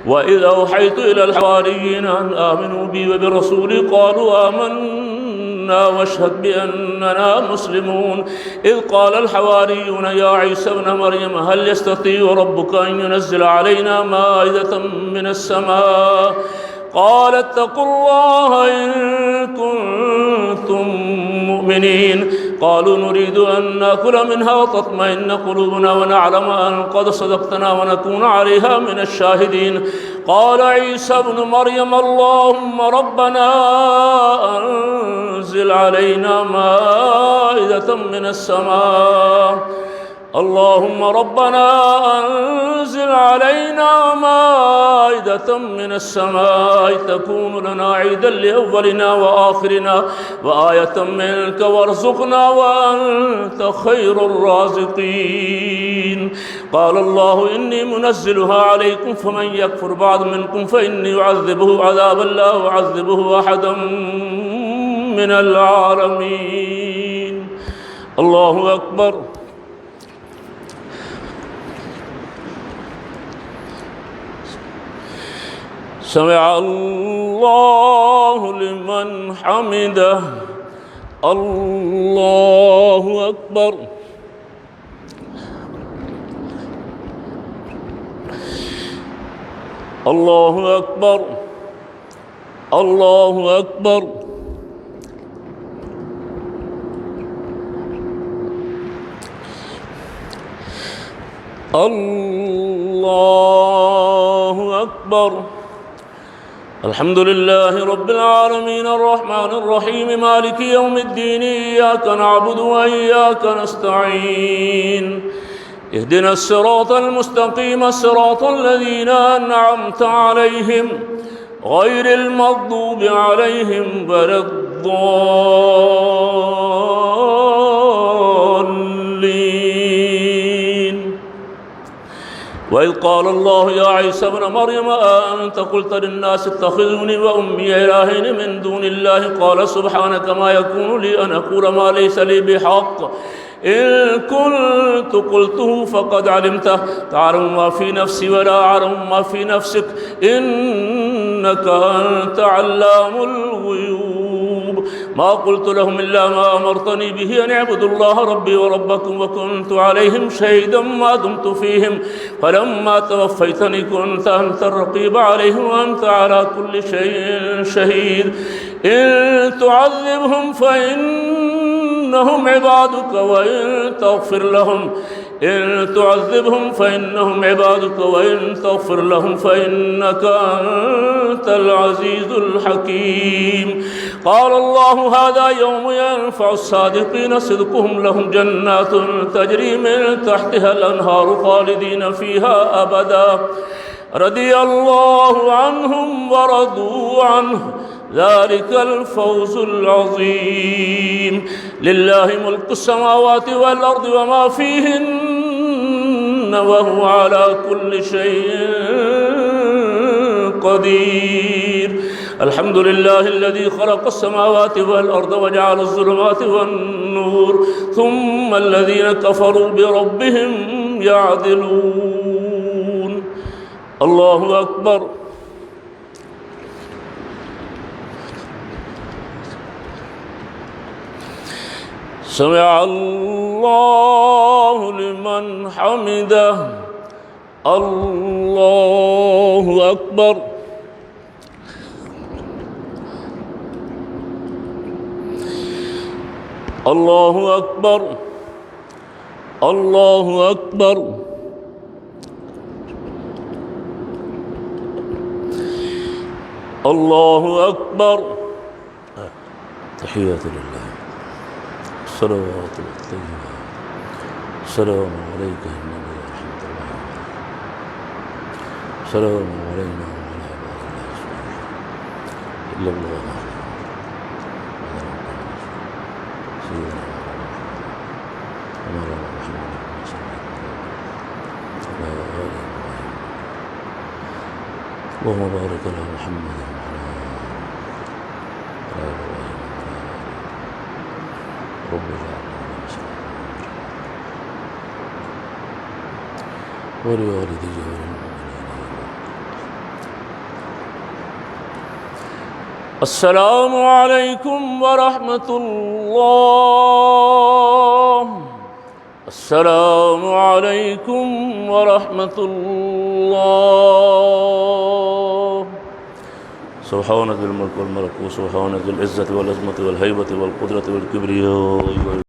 وإذ أوحيت إلى الحواريين أن آمنوا بي وبرسولي قالوا آمنا واشهد بأننا مسلمون. إذ قال الحواريون يا عيسى ابن مريم هل يستطيع ربك أن ينزل علينا مائدة من السماء؟ قال اتقوا الله إن كنتم مؤمنين. قالوا نريد أن نأكل منها وتطمئن قلوبنا ونعلم أن قد صدقتنا ونكون عليها من الشاهدين. قال عيسى ابن مريم اللهم ربنا أنزل علينا مائدة من السماء اللهم ربنا أنزل علينا مائدة من السماء تكون لنا عيدا لأولنا وآخرنا وآية منك وارزقنا وأنت خير الرازقين. قال الله إني منزلها عليكم فمن يكفر بعد منكم فإني أعذبه عذابا لا أعذبه أحدا من العالمين. الله أكبر. سمع الله لمن حمده. الله أكبر. الله أكبر. الله أكبر. الله أكبر. الحمد لله رب العالمين الرحمن الرحيم مالك يوم الدين إياك نعبد وإياك نستعين اهدنا الصراط المستقيم صراط الذين أنعمت عليهم غير المغضوب عليهم ولا الضالين. وإذ قال الله يا عيسى ابن مريم أأنت قلت للناس اتخذوني وأمي إلهين من دون الله قال سبحانك ما يكون لي أن أقول ما ليس لي بحق إن كنت قلته فقد علمته تعلم ما في نفسي ولا أعلم ما في نفسك إنك أنت علام الغيوب. ما قلت لهم إلا ما أمرتني به أن اعبدوا الله ربي وربكم وكنت عليهم شهيدا ما دمت فيهم فلما توفيتني كنت أنت الرقيب عليهم وأنت على كل شيء شهيد. إن تعذبهم فإنهم عبادك وإن تغفر لهم عبادك وإن تغفر لهم فإنك أنت العزيز الحكيم. قال الله هذا يوم ينفع الصادقين صدقهم لهم جنات تجري من تحتها الأنهار خالدين فيها أبدا رضي الله عنهم ورضوا عنه ذلك الفوز العظيم. لله ملك السماوات والأرض وما فيهن وهو على كل شيء قدير. الحمد لله الذي خلق السماوات والأرض وجعل الظلمات والنور ثم الذين كفروا بربهم يعدلون. الله أكبر. سمع الله لمن حمده. الله أكبر. الله أكبر. الله أكبر. الله أكبر. تحيات لله الصلوات والطيبات السلام عليك يا النبي ورحمة الله السلام علينا وعلى عباد الله الصالحين إلا الله سيدنا ومولانا محمد وعلى آله اللهم بارك على محمد وعلى آل رب اجعلنا مسلمين ولوالدي وللمؤمنين अस्सलामु अलैकुम व रहमतुल्लाह। अस्सलामु अलैकुम व रहमतुल्लाह। सुब्हानकल मुल्क वल मलकूत, सुब्हानकल इज़्ज़त वल अज़मत वल हैबत वल कुदरत वल किब्रिया।